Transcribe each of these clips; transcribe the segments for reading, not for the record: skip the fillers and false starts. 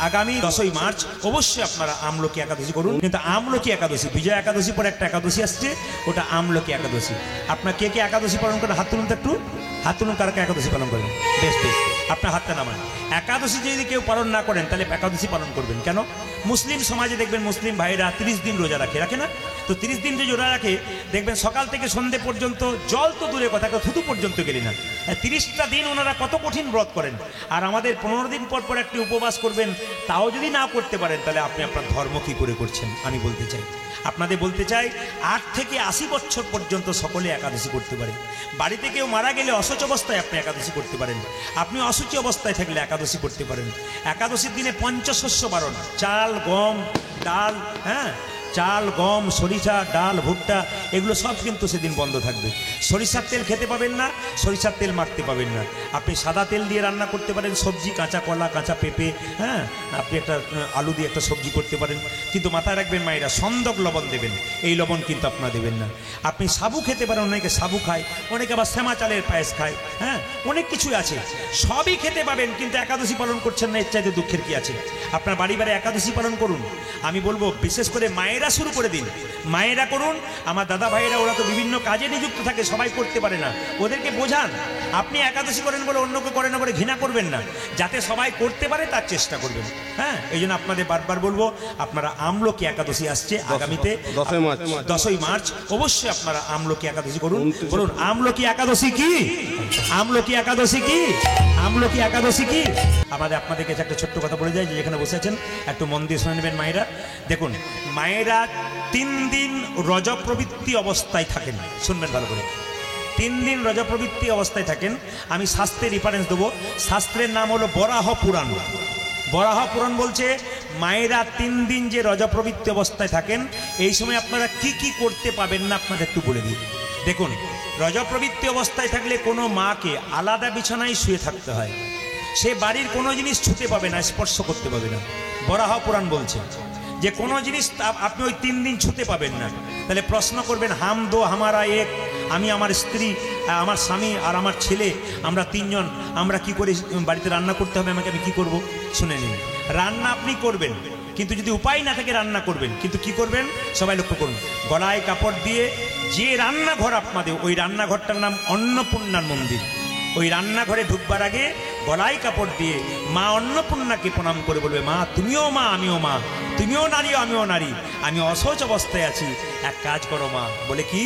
আগামী 10ই মার্চ অবশ্যই আপনারা আমলকি একাদশী করুন। কিন্তু আমলকি একাদশী, বিজয়া একাদশী পরে একটা একাদশী আসছে, ওটা আমলকি একাদশী। আপনার কে কে একাদশী পালন করেন হাত তুলুন তো একটু, হাত তুলুন কারা একাদশী পালন করেন। বেশ বেশ, আপনার হাতটা নামান। একাদশী যদি কেউ পালন না করেন তাহলে একাদশী পালন করবেন কেন? মুসলিম সমাজে দেখবেন মুসলিম ভাইরা 30 দিন রোজা রাখে না? তো 30 দিন যে রোজা রাখে দেখবেন সকাল থেকে সন্ধ্যে পর্যন্ত, জল তো দূরে কথা, থুতু পর্যন্ত গেলি না, 30টা দিন ওনারা কত কঠিন ব্রত করেন। আর আমাদের 15 দিন পর পর একটি উপবাস করবেন, তাও যদি না করতে পারেন তাহলে আপনি আপনার ধর্ম কী করে করছেন? আমি বলতে চাই, আপনাদের বলতে চাই, 8 থেকে 80 বছর পর্যন্ত সকলে একাদশী করতে পারে। বাড়িতে কেউ মারা গেলে অসুচ অবস্থায় আপনি একাদশী করতে পারেন। আপনি অসুচি অবস্থায় থাকলে একাদশী করতে পারেন। একাদশীর দিনে পঞ্চশস্য বারণ, চাল, গম, ডাল, চাল, গম, সরিষা, ডাল, ভুট্টা, এগুলো সব কিন্তু সেদিন বন্ধ থাকবে। সরিষার তেল খেতে পাবেন না, সরিষার তেল মাখতে পাবেন না। আপনি সাদা তেল দিয়ে রান্না করতে পারেন, সবজি, কাঁচা কলা, কাঁচা পেঁপে, আপনি একটা আলু দিয়ে একটা সবজি করতে পারেন। কিন্তু মাথায় রাখবেন মায়েরা, সন্দক লবণ দেবেন, এই লবণ কিন্তু আপনারা দেবেন না। আপনি সাবু খেতে পারেন, অনেকে সাবু খায়, অনেকে আবার শ্যামা চালের পায়েস খায়, অনেক কিছুই আছে, সবই খেতে পাবেন। কিন্তু একাদশী পালন করছেন না, এর চাইতে দুঃখের কি আছে? আপনার বাড়ি বাড়ি একাদশী পালন করুন। আমি বলবো বিশেষ করে মায়েরা শুরু করে দিন, মায়েরা করুন। আমার দাদা ভাইয়েরা ওরা তো বিভিন্ন কাজে নিযুক্ত থাকে, সবাই করতে পারে না, ওদেরকে বোঝান। আপনি একাদশী করেন বলে অন্যকে করে না বলে ঘৃণা করবেন না, যাতে সবাই করতে পারে তার চেষ্টা করবেন। এই জন্য আপনাদের বারবার বলবো, আপনারা আমলকি একাদশী আসছে আগামীতে 10ই মার্চ, অবশ্যই আপনারা আমলকি একাদশী করুন। বলুন আমলকি একাদশী কি? আমলকি একাদশী কি? আমলকি একাদশী কি? আপনাদের কাছে একটা ছোট্ট কথা বলে যায়, যে যেখানে বসে আছেন একটু মন দিয়ে শুনে নেবেন মায়েরা। দেখুন, মায়েরা 3 দিন রজপ্রবৃত্তি অবস্থায় থাকেন, শুনবেন ভালো করে। 3 দিন রজপ্রবৃত্তি অবস্থায় থাকেন। আমি শাস্ত্রের রেফারেন্স দেবো, শাস্ত্রের নাম হলো বরাহ পুরাণ। বরাহ পুরাণ বলছে মায়েরা 3 দিন যে রজপ্রবৃত্তি অবস্থায় থাকেন, এই সময় আপনারা কি কি করতে পাবেন না আপনাদের একটু বলে দিই। দেখুন, রজপ্রবৃত্তি অবস্থায় থাকলে কোনো মাকে আলাদা বিছানায় শুয়ে থাকতে হয়। সে বাড়ির কোনো জিনিস ছুঁতে পাবে না, স্পর্শ করতে পাবে না। বরাহ পুরাণ বলছে যে কোনো জিনিস আপনি ওই 3 দিন ছুঁতে পাবেন না। তাহলে প্রশ্ন করবেন, হাম দো হামারা এক, আমি, আমার স্ত্রী, আমার স্বামী আর আমার ছেলে, আমরা 3 জন, আমরা কি করে বাড়িতে রান্না করতে হবে, আমি কি করব? শুনে নিন, রান্না আপনি করবেন, কিন্তু যদি উপায় না থাকে রান্না করবেন, কিন্তু কি করবেন সবাই লক্ষ্য করুন। গলায় কাপড় দিয়ে যে রান্নাঘর আপনাদের, ওই রান্নাঘরটার নাম অন্নপূর্ণার মন্দির। ওই রান্নাঘরে ঢুকবার আগে গলায় কাপড় দিয়ে মা অন্নপূর্ণাকে প্রণাম করে বলবে, মা তুমিও মা, আমিও মা, তুমিও নারী আমিও নারী, আমি অশৌচ অবস্থায় আছি, এক কাজ করো মা, বলে কি,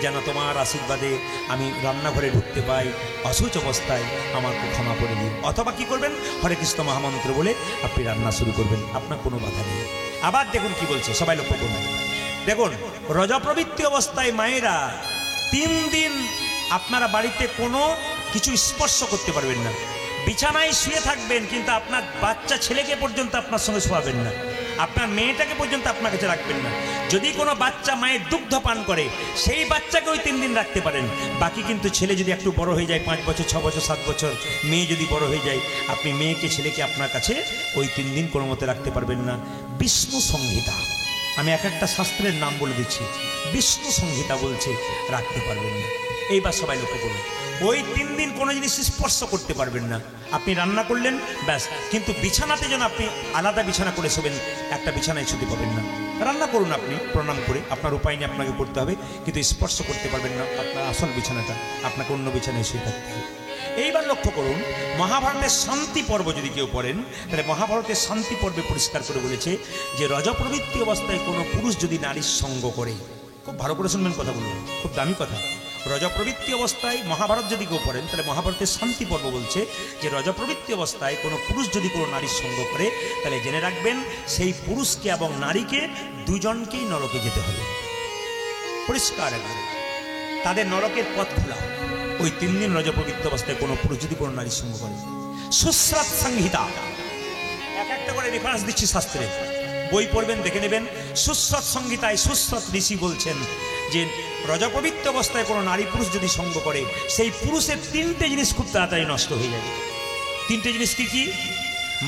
যেন তোমার আশীর্বাদে আমি রান্নাঘরে ঢুকতে পাই, অশৌচ অবস্থায় আমাকে ক্ষমা করে দিন। অথবা কি করবেন, হরে কৃষ্ণ মহামন্ত্র বলে আপনি রান্না শুরু করবেন, আপনার কোনো বাধা নেই। আবার দেখুন কি বলছে, সবাই লক্ষ্য করবেন। দেখুন, রজপ্রবৃত্তি অবস্থায় মায়েরা 3 দিন আপনারা বাড়িতে কোনো কিছু স্পর্শ করতে পারবেন না। বিছানায় শুয়ে থাকবেন, কিন্তু আপনার বাচ্চা ছেলেকে পর্যন্ত আপনার সঙ্গে শোয়াবেন না, আপনার মেয়েটাকে পর্যন্ত আপনার কাছে রাখবেন না। যদি কোনো বাচ্চা মায়ের দুগ্ধ পান করে, সেই বাচ্চাকে ওই 3 দিন রাখতে পারেন। বাকি কিন্তু ছেলে যদি একটু বড় হয়ে যায়, 5 বছর, 6 বছর, 7 বছর, মেয়ে যদি বড় হয়ে যায়, আপনি মেয়েকে ছেলেকে আপনার কাছে ওই 3 দিন কোনো মতে রাখতে পারবেন না। বিষ্ণু সংহিতা, আমি একটা শাস্ত্রের নাম বলে দিচ্ছি, বিষ্ণু সংহিতা বলছে রাখতে পারবেন না। এইবার সবাই লক্ষ্য করুন, ওই 3 দিন কোনো জিনিস স্পর্শ করতে পারবেন না। আপনি রান্না করলেন ব্যাস, কিন্তু বিছানাতে যেন আপনি আলাদা বিছানা করে শোবেন, একটা বিছানায় শুতে পাবেন না। রান্না করুন আপনি প্রণাম করে, আপনার উপায় নিয়ে আপনাকে করতে হবে, কিন্তু স্পর্শ করতে পারবেন না আপনার আসল বিছানাটা, আপনাকে অন্য বিছানায় শুয়ে থাকতে হবে। এইবার লক্ষ্য করুন, মহাভারতের শান্তি পর্ব যদি কেউ পড়েন, তাহলে মহাভারতের শান্তি পর্বে পরিষ্কার করে বলেছে যে রজপ্রবৃত্তি অবস্থায় কোনো পুরুষ যদি নারীর সঙ্গ করে, খুব ভালো করে শুনবেন কথাগুলো, খুব দামি কথা। রজপ্রবৃত্তি অবস্থায় মহাভারত যদি কেউ পড়েন, তাহলে মহাভারতের শান্তি পর্ব বলছে যে রজপ্রবৃত্তি অবস্থায় কোনো পুরুষ যদি কোনো নারীর সঙ্গ করে, তাহলে জেনে রাখবেন সেই পুরুষকে এবং নারীকে দুজনকেই নরকে যেতে হবে। পরিষ্কার একবার তাদের নরকের পথ খোলা। ওই 3 দিন রজপ্রবৃত্তি অবস্থায় কোনো পুরুষ যদি কোনো নারীর সঙ্গ করে। সুশ্রাত সংহিতা, একটা করে রেফারেন্স দিচ্ছি শাস্ত্রে, বই পড়বেন দেখে নেবেন। সুশ্রত সংহিতায় সুশ্রত ঋষি বলছেন যে রজপ্রবৃত্তি অবস্থায় কোনো নারী পুরুষ যদি সঙ্গ করে, সেই পুরুষের 3টে জিনিস খুব তাড়াতাড়ি নষ্ট হয়ে যাবে। 3টে জিনিস কি কি?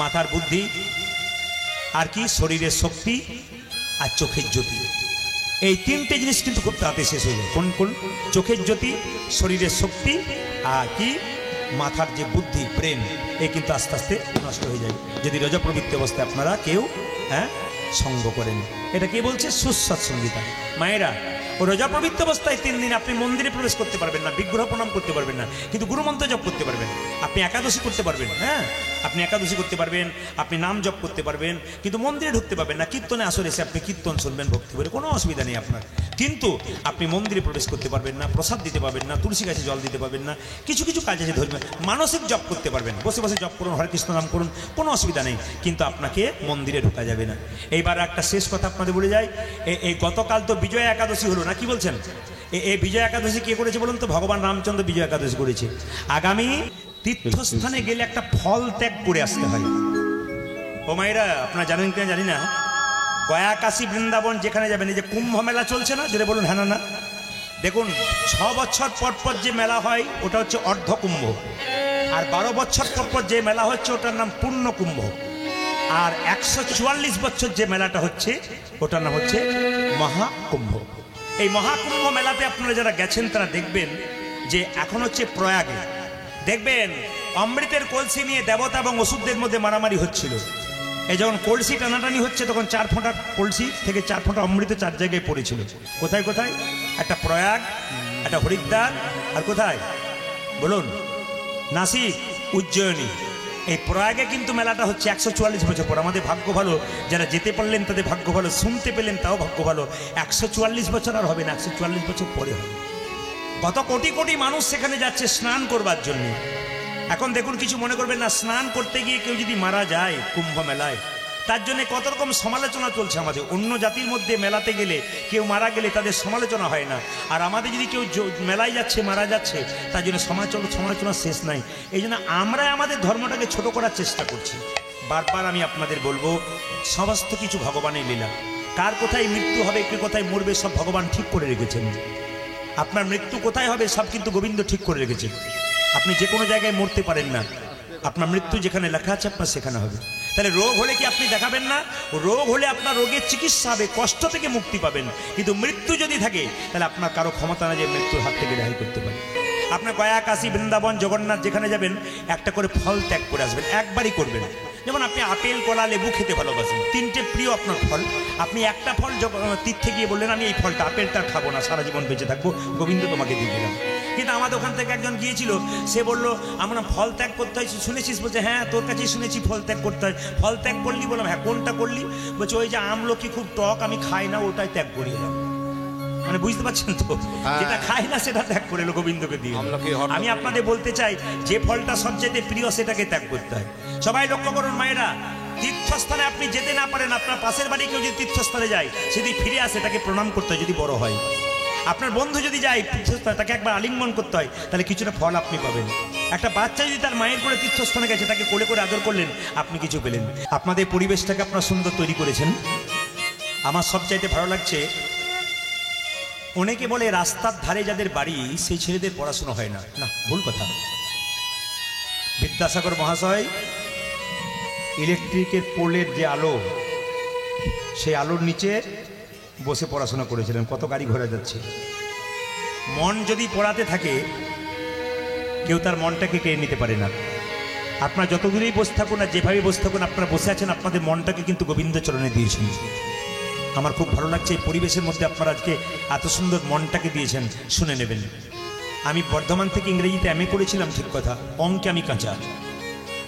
মাথার বুদ্ধি, আর কি শরীরের শক্তি, আর চোখের জ্যোতি। এই 3টে জিনিস কিন্তু খুব তাড়াতাড়ি শেষ হয়ে যায়। কোন কোন? চোখের জ্যোতি, শরীরের শক্তি, আর কি মাথার যে বুদ্ধি ব্রেন এ কিন্তু আস্তে আস্তে নষ্ট হয়ে যায় যদি রজপ্রবৃত্তি অবস্থায় আপনারা কেউ সঙ্গ করেন। এটা কে বলছে? সুসৎসঙ্গিতা। মায়েরা, ও রজপ্রবৃত্তি অবস্থায় 3 দিন আপনি মন্দিরে প্রবেশ করতে পারবেন না, বিগ্রহ প্রণাম করতে পারবেন না, কিন্তু গুরুমন্ত্র জপ করতে পারবেন। আপনি একাদশী করতে পারবেন, আপনি একাদশী করতে পারবেন, আপনি নাম জপ করতে পারবেন, কিন্তু মন্দিরে ঢুকতে পারবেন না। কীর্তনে আসরে এসে আপনি কীর্তন শুনবেন ভক্তি করে, কোনো অসুবিধা নেই আপনার, কিন্তু আপনি মন্দিরে প্রবেশ করতে পারবেন না, প্রসাদ দিতে পারবেন না, তুলসী গাছে জল দিতে পারবেন না। কিছু কিছু কাজ আছে ধর্মীয়, মানসিক জপ করতে পারবেন, বসে বসে জপ করুন, হরে কৃষ্ণ নাম করুন, কোনো অসুবিধা নেই, কিন্তু আপনাকে মন্দিরে ঢোকা যাবে না। এইবার একটা শেষ কথা আপনাদের বলে যাই, এই গতকাল তো বিজয়া একাদশী হলো না, কি বলছেন? এই বিজয়া একাদশী কে করেছে বলুন তো? ভগবান রামচন্দ্র বিজয়া একাদশী করেছে। আগামী তীর্থস্থানে গেলে একটা ফল ত্যাগ করে আসতে হয়। ও মায়েরা, আপনারা জানেন কিনা জানি না, গয়া কাশী বৃন্দাবন যেখানে যাবেন, এই যে কুম্ভ মেলা চলছে না, যেটা বলুন হ্যাঁ না, দেখুন 6 বছর পর পর যে মেলা হয় ওটা হচ্ছে অর্ধ কুম্ভ, আর 12 বছর পর পর যে মেলা হচ্ছে ওটার নাম পূর্ণ কুম্ভ, আর 144 বছর যে মেলাটা হচ্ছে ওটার নাম হচ্ছে মহাকুম্ভ। এই মহাকুম্ভ মেলাতে আপনারা যারা গেছেন তারা দেখবেন যে এখন হচ্ছে প্রয়াগে, দেখবেন অমৃতের কলসি নিয়ে দেবতা এবং ওষুধদের মধ্যে মারামারি হচ্ছিল। এই যখন কলসি টানাটানি হচ্ছে তখন 4 ফোঁটা কলসি থেকে 4 ফোঁটা অমৃত 4 জায়গায় পড়েছিল। কোথায় কোথায়? একটা প্রয়াগ, একটা হরিদ্বার, আর কোথায় বলুন? নাসিক, উজ্জয়িনী। এই প্রয়াগে কিন্তু মেলাটা হচ্ছে 144 বছর পর। আমাদের ভাগ্য ভালো, যারা যেতে পারলেন তাদের ভাগ্য ভালো, শুনতে পেলেন তাও ভাগ্য ভালো। 144 বছর আর হবে না, 144 বছর পরে হবে। কত কোটি কোটি মানুষ সেখানে যাচ্ছে স্নান করবার জন্য। এখন দেখুন, কিছু মনে করবেন না, স্নান করতে গিয়ে কেউ যদি মারা যায় কুম্ভ মেলায়, তার জন্য কত রকম সমালোচনা চলছে আমাদের। অন্য জাতির মধ্যে মেলাতে গেলে কেউ মারা গেলে তাদের সমালোচনা হয় না, আর আমাদের যদি কেউ মেলায় যাচ্ছে মারা যাচ্ছে তার জন্য সমালোচনা শেষ নাই। এই জন্য আমরা আমাদের ধর্মটাকে ছোট করার চেষ্টা করছি। বারবার আমি আপনাদের বলবো, সমস্ত কিছু ভগবানের লীলা। কার কোথায় মৃত্যু হবে, কে কোথায় মরবে, সব ভগবান ঠিক করে রেখেছেন। আপনার মৃত্যু কোথায় হবে সব কিন্তু গোবিন্দ ঠিক করে রেখেছেন। আপনি যে কোনো জায়গায় মরতে পারেন না, আপনার মৃত্যু যেখানে লেখা আছে আপনার সেখানে হবে। তাহলে রোগ হলে কি আপনি দেখাবেন না? রোগ হলে আপনার রোগের চিকিৎসা হবে, কষ্ট থেকে মুক্তি পাবেন, কিন্তু মৃত্যু যদি থাকে তাহলে আপনার কারো ক্ষমতা না যে মৃত্যুর হাত থেকে রেহাই করতে পারে। আপনার গয়া, কাশী, বৃন্দাবন, জগন্নাথ যেখানে যাবেন একটা করে ফল ত্যাগ করে আসবেন, একবারই করবেন। যেমন আপনি আপেল, কলা, লেবু খেতে ভালোবাসেন, 3টে প্রিয় আপনার ফল, আপনি একটা ফল তীর্থে গিয়ে বললেন আমি এই ফলটা আপেলটা খাবো না, সারা জীবন বেঁচে থাকবো, গোবিন্দ তোমাকে দিয়ে দিলাম। কিন্তু আমাদের ওখান থেকে একজন গিয়েছিল, সে বললো আমরা ফল ত্যাগ করতে হয়, শুনেছিস? বলছে হ্যাঁ তোর কাছেই শুনেছি ফল ত্যাগ করতে হয়। ফল ত্যাগ করলি? বললাম হ্যাঁ। কোনটা করলি? বলছে ওই যে আমলকি খুব টক, আমি খাই না, ওটাই ত্যাগ করি এলাম। মানে বুঝতে পারছেন তো, যেটা খাই না সেটা ত্যাগ করে এলো, গোবিন্দকে দিয়ে। আমি আপনাদের বলতে চাই, যে ফলটা সবচেয়ে প্রিয় সেটাকে ত্যাগ করতে হয়। সবাই লক্ষ্য করুন মায়েরা, তীর্থস্থানে আপনি যেতে না পারেন, আপনার পাশের বাড়ি কেউ যদি তীর্থস্থানে যায়, সেদিন ফিরে আসে তাকে প্রণাম করতে হয় যদি বড় হয়। আপনার বন্ধু যদি যায় তীর্থস্থানে, তাকে একবার আলিঙ্গন করতে হয়, তাহলে কিছুটা ফল আপনি পাবেন। একটা বাচ্চা যদি তার মায়ের করে তীর্থস্থানে গেছে, তাকে কোলে করে আদর করলেন, আপনি কিছু পেলেন। আপনাদের পরিবেশটাকে আপনারা সুন্দর তৈরি করেছেন। আমার সবচাইতে ভালো লাগছে, অনেকে বলে রাস্তার ধারে যাদের বাড়ি সেই ছেলেদের পড়াশোনা হয় না। না, ভুল কথা। বিদ্যাসাগর মহাশয় ইলেকট্রিকের পোলের যে আলো, সেই আলোর নিচে বসে পড়াশোনা করেছিলেন। কত গাড়ি ঘোরা যাচ্ছে। মন যদি পড়াতে থাকে, কেউ তার মনটাকে কেড়ে নিতে পারে না। আপনারা যত দূরেই বসে থাকুন আর যেভাবে বসে থাকুন, আপনারা বসে আছেন, আপনাদের মনটাকে কিন্তু গোবিন্দ চরণে দিয়েছেন। আমার খুব ভালো লাগছে এই পরিবেশের মধ্যে আপনারা আজকে এত সুন্দর মনটাকে দিয়েছেন। শুনে নেবেন, আমি বর্ধমান থেকে ইংরেজিতে এমএ করেছিলাম, ঠিক কথা, অঙ্কে আমি কাঁচা।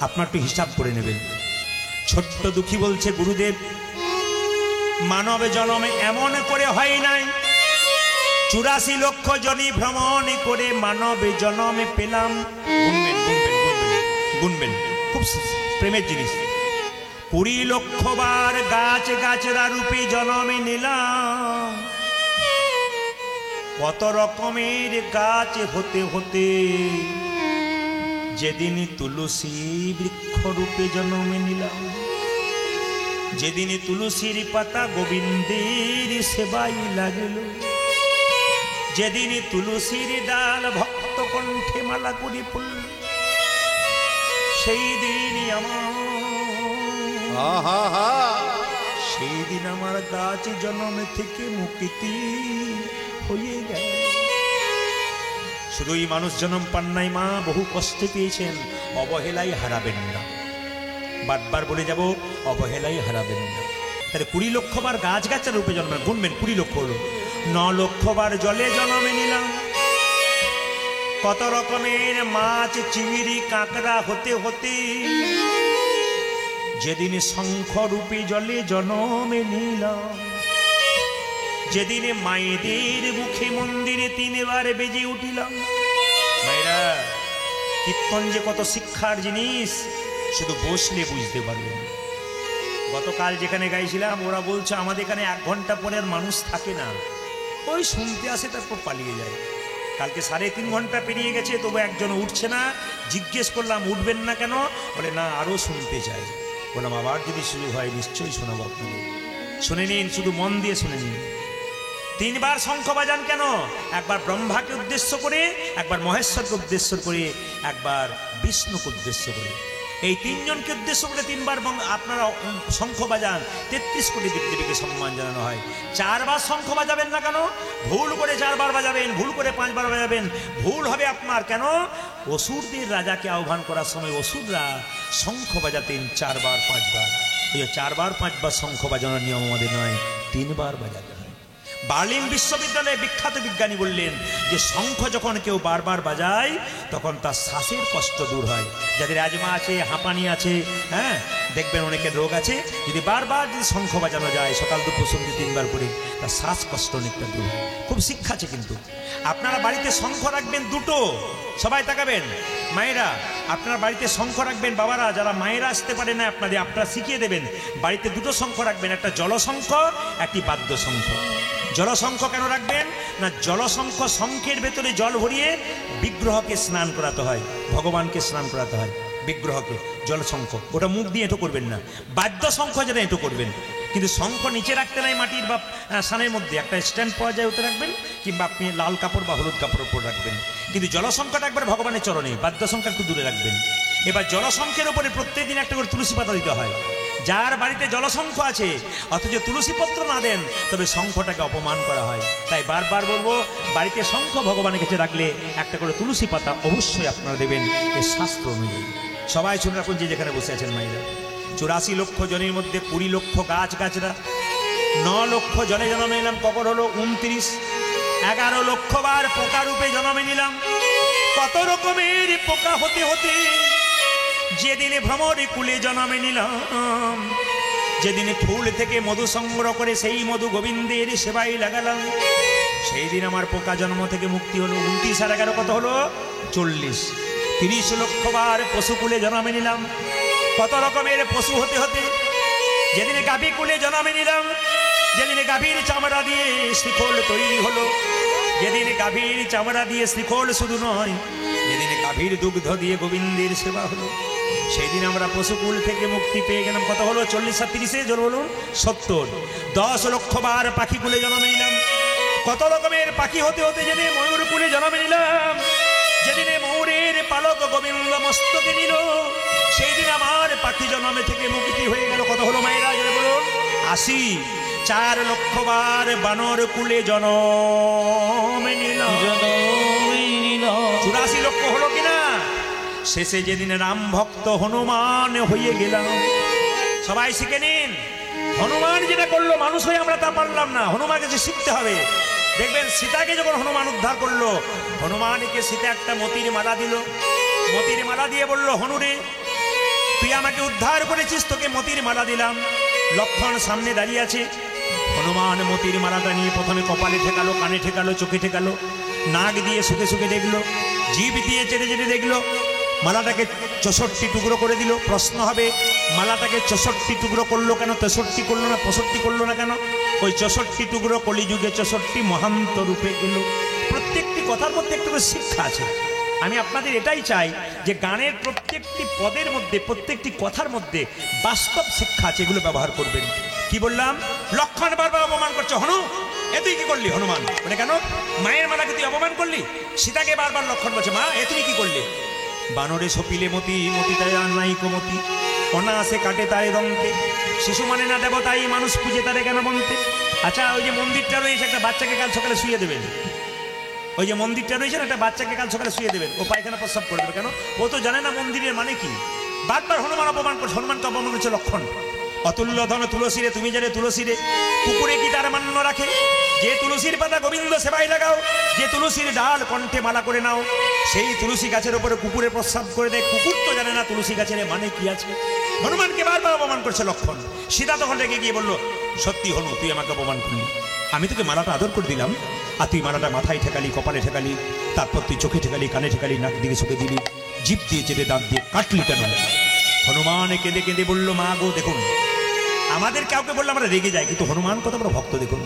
আপনার একটু হিসাব করে নেবেন। ছোট্ট দুঃখী বলছে, গুরুদেব মানব জন্মে এমন করে হয় নাই, 84 লক্ষ জনি ভ্রমণ করে মানব জন্মে পেলাম। গুনবেন গুনবেন গুনবেন গুনবেন, খুব প্রেমের জিনিস। 20 লক্ষ বার গাছ গাছরা রূপে জন্মে নিলাম, কত রকমের গাছ হতে হতে যেদিন তুলসী বৃক্ষ রূপে জন্মে নিলাম, যেদিন তুলসীর পাতা গোবিন্দের সেবাই লাগল, যেদিন তুলসীর ডাল ভক্ত কণ্ঠে মালা করে পড়ল, সেই দিন আমার গাছ জন্ম থেকে মুক্তি হয়ে গেল। শুধুই মানুষ জন্ম পান নাই মা, বহু কষ্টে পেয়েছেন, অবহেলাই হারাবেন না। বারবার বলে যাব, অবহেলাই হারাবেন না। তাহলে 20 লক্ষ বার গাছ গাছের রূপে জন্ম গুনবেন, 20 লক্ষ হলো। 9 লক্ষ বার জলে জন্মে নিলাম, কত রকমের মাছ চিংড়ি কাঁকড়া হতে হতে যেদিন শঙ্খ রূপে জলে জন্মে নিলাম, যেদিনে মায়েদের মুখে মন্দিরে 3 বার বেজে উঠিলাম। মায়েরা, কীর্তন যে কত শিক্ষার জিনিস শুধু বসলে বুঝতে পারবেন। গতকাল যেখানে গাইছিলাম ওরা বলছে আমাদের এখানে 1 ঘন্টা পরে আর মানুষ থাকে না, ওই শুনতে আসে তারপর পালিয়ে যায়। কালকে 3.5 ঘন্টা পেরিয়ে গেছে, তবু একজন উঠছে না। জিজ্ঞেস করলাম উঠবেন না কেন, বলে না আরও শুনতে চাই। বললাম আবার যদি শুরু হয় নিশ্চয়ই শোনাবো আপনাদের, শুনে নিন, শুধু মন দিয়ে শুনে নিন। 3 বার শঙ্খ বাজান কেন? একবার ব্রহ্মাকে উদ্দেশ্য করে, একবার মহেশ্বরকে উদ্দেশ্য করে, একবার বিষ্ণুকে উদ্দেশ্য করে। এই 3 জনকে উদ্দেশ্য করে 3 বার আপনারা শঙ্খ বাজান। 33 কোটি দেবদেবীকে সম্মান জানানো হয়। 4 বার শঙ্খ বাজাবেন না কেন? ভুল করে 4 বার বাজাবেন, ভুল করে 5 বার বাজাবেন, ভুল হবে আপনার। কেন? অসুরদের রাজাকে আহ্বান করার সময় অসুররা শঙ্খ বাজাতেন 4 বার 5 বার। ওই 4 বার 5 বার শঙ্খ বাজানোর নিয়ম আমাদের নয়, 3 বার বাজাতে হয়। বার্লিন বিশ্ববিদ্যালয়ে বিখ্যাত বিজ্ঞানী বললেন যে শঙ্খ যখন কেউ বারবার বাজায় তখন তার শ্বাসের কষ্ট দূর হয়। যাদের অ্যাজমা আছে, হাঁপানি আছে, হ্যাঁ দেখবেন অনেকের রোগ আছে, যদি বারবার যদি শঙ্খ বাজানো যায় সকাল দুপুর সন্ধ্যে 3 বার করে, তার শ্বাসকষ্ট অনেকটা দূর হয়। খুব শিক্ষা আছে কিন্তু। আপনারা বাড়িতে শঙ্খ রাখবেন 2টো, সবাই তাকাবেন। মায়েরা, আপনারা বাড়িতে শঙ্খ রাখবেন। বাবারা যারা মায়েরা আসতে পারে না আপনারা শিখিয়ে দেবেন। বাড়িতে 2টো শঙ্খ রাখবেন, একটা জলশঙ্খ, একটি বাদ্য শঙ্খ। জলশঙ্খ কেন রাখবেন না? জলশঙ্খ, শঙ্খের ভেতরে জল ভরিয়ে বিগ্রহকে স্নান করাতে হয়, ভগবানকে স্নান করাতে হয় বিগ্রহকে। জলশঙ্খ ওটা মুখ দিয়ে এঁটো করবেন না। বাদ্য শঙ্খ যেটা এঁটো করবেন, কিন্তু শঙ্খ নিচে রাখতে নাই, মাটির বা সানের মধ্যে একটা স্ট্যান্ড পাওয়া যায়, ওতে রাখবেন, কিংবা আপনি লাল কাপড় বা হলুদ কাপড়ের উপর রাখবেন। কিন্তু জলশঙ্খটা একবার ভগবানের চরণে, বাদ্য শঙ্খ একটু দূরে রাখবেন। এবার জলশঙ্খের উপরে প্রত্যেকদিন একটা করে তুলসী পাতা দিতে হয়। যার বাড়িতে জলশঙ্খ আছে অথচ তুলসী পত্র না দেন, তবে শঙ্খটাকে অপমান করা হয়। তাই বারবার বলবো, বাড়িতে শঙ্খ ভগবানের কাছে রাখলে একটা করে তুলসী পাতা অবশ্যই আপনারা দেবেন, এর শাস্ত্র অনুযায়ী। সবাই শুনে রাখুন, যে যেখানে বসে আছেন মায়েরা। 84 লক্ষ জনের মধ্যে 20 লক্ষ গাছ গাছরা, 9 লক্ষ জনে জন্মে নিলাম, কবর হলো 29। 11 লক্ষ বার পোকা রূপে জন্মে নিলাম, কত রকমের পোকা হতে হতে যেদিনে ভ্রমরে কুলে জন্মে নিলাম, যেদিনে ফুল থেকে মধু সংগ্রহ করে সেই মধু গোবিন্দের সেবাই লাগালাম, সেই দিন আমার পোকা জন্ম থেকে মুক্তি হলো। 29 আর 11 কত হলো? 40। 30 লক্ষ বার পশু কুলে জন্মে নিলাম, কত রকমের পশু হতে হতে যেদিনে গাভী কুলে জন্মে নিলাম, যেদিনে গাভীর চামড়া দিয়ে শিকল তৈরি হলো, যেদিনে গাভীর চামড়া দিয়ে শিকল শুধু নয়, যেদিনে গাভীর দুগ্ধ দিয়ে গোবিন্দের সেবা হলো, সেই দিন আমরা পশুকুল থেকে মুক্তি পেয়ে গেলাম। কত হলো? 40 আর 30 জোর বলুন, 70। 10 লক্ষ বার পাখি কুলে জন্মে নিলাম, কত রকমের পাখি হতে হতে যেদিনে ময়ূর কুলে জন্মে নিলাম, যেদিনে ময়ূরের পালক গোবিন্দ মস্তকে নিল, সেই দিন আমার পাখি জন্মে থেকে মুক্তি হয়ে গেল। কত হলো মায়েরা জোরে বলুন? 80। 4 লক্ষ বার বানর কুলে জন্মে নিলাম, 84 লক্ষ হলো কিনা? শেষে যেদিন রাম ভক্ত হনুমান হয়ে গেলাম। সবাই শিখে নিন, হনুমান যেটা করলো মানুষ হয়ে আমরা তা পারলাম না, হনুমানকে যে শিখতে হবে। দেখবেন সীতাকে যখন হনুমান উদ্ধার করলো, হনুমানকে সীতা একটা মতির মালা দিল, মতির মালা দিয়ে বলল, হনুরে তুই আমাকে উদ্ধার করেছিস, তোকে মতির মালা দিলাম। লক্ষ্মণ সামনে দাঁড়িয়ে আছে, হনুমান মতির মালাটা নিয়ে প্রথমে কপালে ঠেকালো, কানে ঠেকালো, চোখে ঠেকালো, নাক দিয়ে শুকে শুকে দেখলো, জিভ দিয়ে চেটে চেটে দেখলো, মালাটাকে 64 টুকরো করে দিল। প্রশ্ন হবে, মালাটাকে 64 টুকরো করলো কেন? 63 করলো না, 65 করলো না কেন? ওই 64 টুকরো কলিযুগে 64 মহান্ত রূপে এলো। প্রত্যেকটি কথার মধ্যে একটু করে শিক্ষা আছে। আমি আপনাদের এটাই চাই যে গানের প্রত্যেকটি পদের মধ্যে, প্রত্যেকটি কথার মধ্যে বাস্তব শিক্ষা আছে, এগুলো ব্যবহার করবেন। কি বললাম? লক্ষ্মণ বারবার অপমান করছে, হনু এ তুই কি করলি? হনুমান মানে কেন? মায়ের মালাকে তুই অপমান করলি। সীতাকে বারবার লক্ষ্মণ বলছে, মা এ তুমি কি করলি? বানরে সপিলে মতি, মতি তাই নাই কমতি, অনাসে কাটে তাই দন্তে, শিশু মানে না দেবতাই, মানুষ পুজে তারে কেন বনতে। আচ্ছা, ওই যে মন্দিরটা রয়েছে, একটা বাচ্চাকে কাল সকালে শুয়ে দেবেন, ওই যে মন্দিরটা রয়েছে না, একটা বাচ্চাকে কাল সকালে শুয়ে দেবেন, ও পায়খানা প্রস্রাব করে দেবে। কেন? ও তো জানে না মন্দিরের মানে কি। বারবার হনুমান অপমান করছে, হনুমানকে অপমান করছে লক্ষণ। অতুল্য ধন তুলসী রে, তুমি জানে তুলসী রে, কুকুরে কি তার মান্য রাখে? যে তুলসীর পাতা গোবিন্দ সেবায় লাগাও, যে তুলসীর ডাল কণ্ঠে মালা করে নাও, সেই তুলসী গাছের উপরে কুকুরে প্রস্রাব করে দেয়। কুকুর তো জানে না তুলসী গাছের মানে কি আছে। হনুমানকে বারবার অপমান করছে লক্ষণ। সীতা তখন রেগে গিয়ে বলল, সত্যি হনু, তুই আমাকে অপমান করলি, আমি তোকে মালাটা আদর করে দিলাম, আর তুই মালাটা মাথায় ঠেকালি, কপালে ঠেকালি, তারপর তুই চোখে ঠেকালি, কানে ঠেকালি, নাক দিকে চোখে দিলি, জিভ দিয়ে চেটে, দাঁত দিয়ে কাটলি কেন? হনুমান কেঁদে কেঁদে বলল, মা গো দেখুন, আমাদের কাউকে বললে আমরা রেগে যাই, কিন্তু হনুমান কত বড় ভক্ত দেখুন।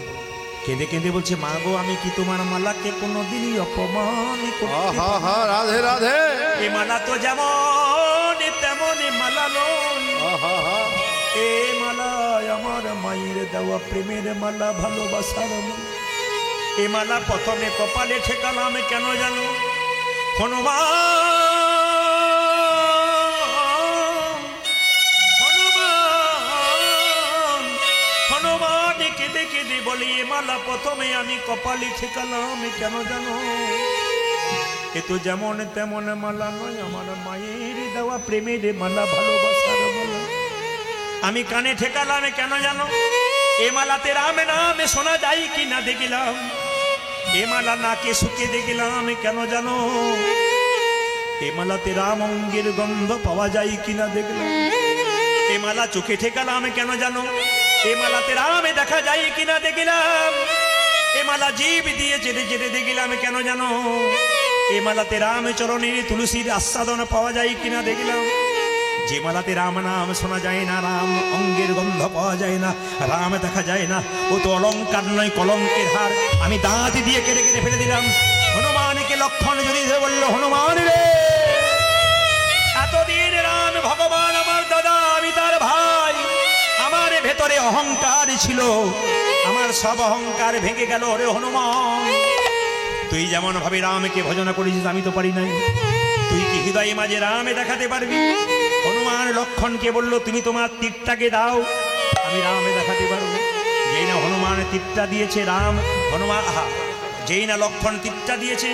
কেঁদে কেঁদে বলছে, মা গো আমি কি তোমার মালাকে কোনোদিনই অপমান করতে? রাধে রাধে। এ মালা তো যেমন তেমন মালা নয়, এ মালা আমার মায়ের দেওয়া প্রেমের মালা, ভালোবাসার মালা। এ মালা প্রথমে কপালে ঠেকালাম কেন জানো? হনুমান কেঁদে কেঁদে বলি, এ মালা প্রথমে আমি কপালে ঠেকালাম কেন জানো? এ তো যেমন তেমন মালা নয়, আমার মায়ের দেওয়া প্রেমের মালা, ভালোবাসার মালা। আমি কানে ঠেকালাম কেন জানো? এ মালাতে রাম নামে শোনা যায় কি না দেখিলাম। এ মালা নাকে শুকে দেখলাম কেন জানো? এ মালাতে রাম অঙ্গের গন্ধ পাওয়া যায় কিনা দেখলাম। এ মালা চোখে ঠেকালাম কেন জানো? এ মালাতে রামে দেখা যায় কিনা দেখলাম। এ মালা জীব দিয়ে চেটে চেটে দেখলাম কেন জানো? এ মালাতে রাম চরণের তুলসীর আস্বাদন পাওয়া যায় কিনা দেখলাম। যে মালাতে রাম নাম শোনা যায় না, রাম অঙ্গের গন্ধ পাওয়া যায় না, রাম দেখা যায় না, ও তো অলঙ্কার নয় কলঙ্কের হার। আমি দাঁত দিয়ে কেটে কেটে ফেলে দিলাম। হনুমানকে লক্ষণ যদি বলল, হনুমান রে, এতদিন রাম ভগবান আমার দাদা, আমি তার ভাই, আমার ভেতরে অহংকার ছিল, আমার সব অহংকার ভেঙে গেল রে হনুমান। তুই যেমন ভাবে রামকে ভজনা করেছিস, আমি তো পারি নাই, তুই কি হৃদয়ে মাঝে রামে দেখাতে পারবি? হনুমান লক্ষণকে বলল, তুমি তোমার তীরটাকে দাও, আমি রামে দেখাতে পারবো। যেই না হনুমান তীরটা দিয়েছে, রাম হনুমান যেই না লক্ষণ তীরটা দিয়েছে,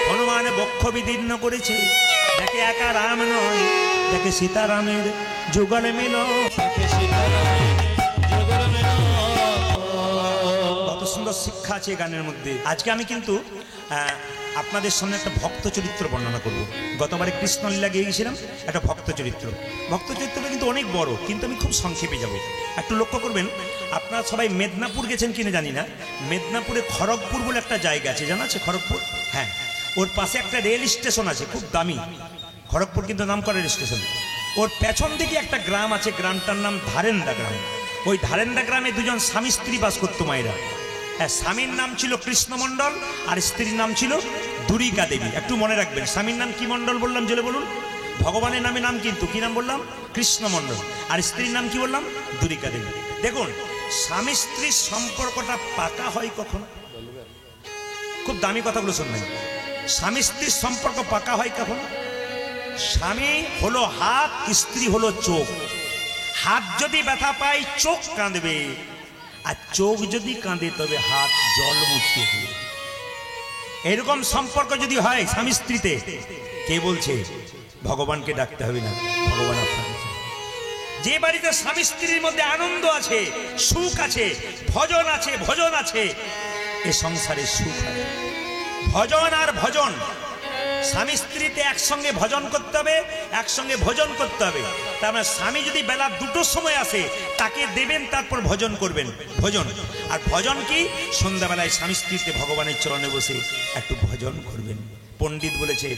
হনুমান বক্ষ বিদীর্ণ করেছে। দেখে একা রাম নয়, দেখে সীতারামের যুগল মিল। কত সুন্দর শিক্ষা আছে গানের মধ্যে। আজকে আমি কিন্তু আপনাদের সামনে একটা ভক্ত চরিত্র বর্ণনা করব। গতবারে কৃষ্ণলীলা গিয়ে গেছিলাম, একটা ভক্ত চরিত্র। ভক্ত চরিত্রটা কিন্তু অনেক বড়, কিন্তু আমি খুব সংক্ষেপে যাব। একটু লক্ষ্য করবেন, আপনারা সবাই মেদিনীপুর গেছেন কিনা জানি না, মেদিনীপুরে খড়গপুর বলে একটা জায়গা আছে, জানা আছে খড়গপুর? হ্যাঁ, ওর পাশে একটা রেল স্টেশন আছে, খুব দামি। খড়গপুর কিন্তু নাম করা রেল স্টেশন। ওর পেছন দিকে একটা গ্রাম আছে, গ্রামটার নাম ধারেন্দা গ্রাম। ওই ধারেন্দা গ্রামে দুজন স্বামী স্ত্রী বাস করতো মায়েরা। স্বামীর নাম ছিল কৃষ্ণমণ্ডল, আর স্ত্রীর নাম ছিল দুরিকা দেবী। একটু মনে রাখবেন, স্বামীর নাম কি মণ্ডল বললাম জেলে বলুন? ভগবানের নামে নাম, কিন্তু কি নাম বললাম? কৃষ্ণমণ্ডল। আর স্ত্রীর নাম কি বললাম? দুরিকা দেবী। দেখুন, স্বামী স্ত্রীর সম্পর্কটা পাকা হয় কখন? খুব দামি কথাগুলো শুনবেন। স্বামী স্ত্রীর সম্পর্ক পাকা হয় কখন? স্বামী হলো হাত, স্ত্রী হলো চোখ। হাত যদি ব্যথা পায় চোখ কাঁদবে, আর চোখ যদি কাঁদে তবে হাত জল মুছিয়ে দেবে। এরকম সম্পর্ক যদি হয় স্বামী স্ত্রীতে, কে বলছে ভগবানকে ডাকতে হবে না? ভগবান আপনাকে। যে বাড়িতে স্বামী স্ত্রীর মধ্যে আনন্দ আছে, সুখ আছে, ভজন আছে, ভজন আছে, এ সংসারে সুখ আছে। ভজন আর ভজন, স্বামী স্ত্রীতে একসঙ্গে ভজন করতে হবে, একসঙ্গে ভোজন করতে হবে। তার মানে স্বামী যদি বেলা দুটোর সময় আসে, তাকে দেবেন, তারপর ভজন করবেন, ভোজন। আর ভজন কি? সন্ধ্যাবেলায় স্বামী স্ত্রীতে ভগবানের চরণে বসে একটু ভজন করবেন। পণ্ডিত বলেছে,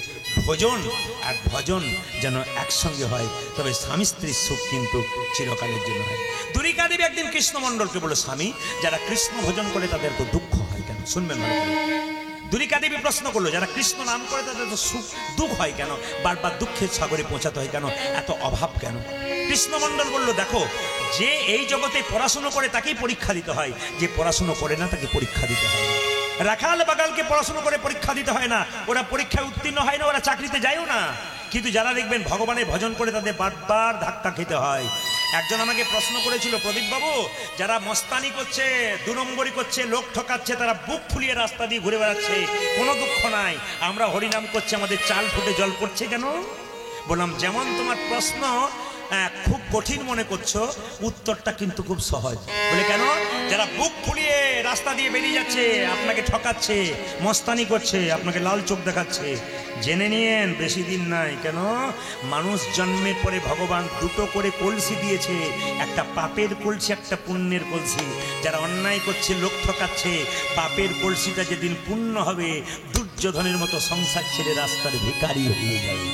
ভোজন আর ভজন যেন একসঙ্গে হয়, তবে স্বামী স্ত্রীর সুখ কিন্তু চিরকালের জন্য হয়। দুরিকা দেবী একদিন কৃষ্ণমণ্ডলকে বলল, স্বামী, যারা কৃষ্ণ ভজন করে তাদের তো দুঃখ হয় কেন? শুনবেন ভালো করে। দুরিকা দেবী প্রশ্ন করলো, যারা কৃষ্ণ নাম করে তাদের তো সুখ দুঃখ হয় কেন? বারবার দুঃখের সাগরে পৌঁছাতে হয় কেন? এত অভাব কেন? কৃষ্ণমণ্ডল বলল, দেখো, যে এই জগতে পড়াশুনো করে তাকেই পরীক্ষা দিতে হয়, যে পড়াশুনো করে না তাকে পরীক্ষা দিতে হয় না। রাখাল বাগালকে পড়াশুনো করে পরীক্ষা দিতে হয় না, ওরা পরীক্ষায় উত্তীর্ণ হয় না, ওরা চাকরিতে যায়ও না। কিন্তু যারা দেখবেন ভগবানের ভজন করে, তাদের বারবার ধাক্কা খেতে হয়। একজন আমাকে প্রশ্ন করেছিল, প্রদীপ বাবু, যারা মস্তানি করছে, 2 নম্বরই করছে, লোক ঠকাচ্ছে, তারা বুক ফুলিয়ে রাস্তা দিয়ে ঘুরে বেড়াচ্ছে, কোনো দুঃখ নাই, আমরা হরিনাম করছি, আমাদের চাল ফুটে জল পড়ছে কেন? বললাম, যেমন তোমার প্রশ্ন খুব কঠিন মনে করছো, উত্তরটা কিন্তু খুব সহজ। বলে কেন? যারা বুক ফুলিয়ে রাস্তা দিয়ে বেরিয়ে যাচ্ছে, আপনাকে ঠকাচ্ছে, মস্তানি করছে, আপনাকে লাল চোখ দেখাচ্ছে, জেনে নিয়েন বেশি দিন নাই। কেন? মানুষ জন্মের পরে ভগবান 2টো করে কলসি দিয়েছে, একটা পাপের কলসি, একটা পুণ্যের কলসি। যারা অন্যায় করছে, লোক ঠকাচ্ছে, পাপের কলসিটা যেদিন পূর্ণ হবে, দুর্যোধনের মতো সংসার ছেড়ে রাস্তার ভিখারি হয়ে যাবে।